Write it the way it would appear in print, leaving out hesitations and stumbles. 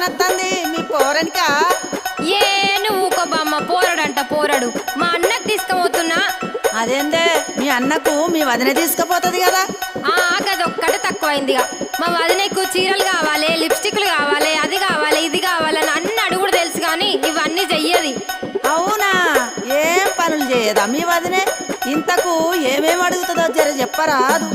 వస్తుంది మీ పోరనికా? ఏ నువ్వు ఊకో బామ్మ, పోరడంట పోరడు. మా అన్నకు తీసుకుపోతున్నా. అదేందే మీ అన్నకు మీ వదిన తీసుకుపోతుంది కదా? గదొక్కటే తక్కువైందిగా. మా వదినకు చీరలు కావాలి, లిప్స్టిక్లు కావాలి, అది కావాలి, ఇది కావాలని అన్ని అడుగుడు తెలుసు కానీ ఇవన్నీ చెయ్యది. అవునా? ఏం పనులు చేయదా మీ వదినే? ఇంతకు ఏమేమి అడుగుతుందో జర చెప్పరాదు.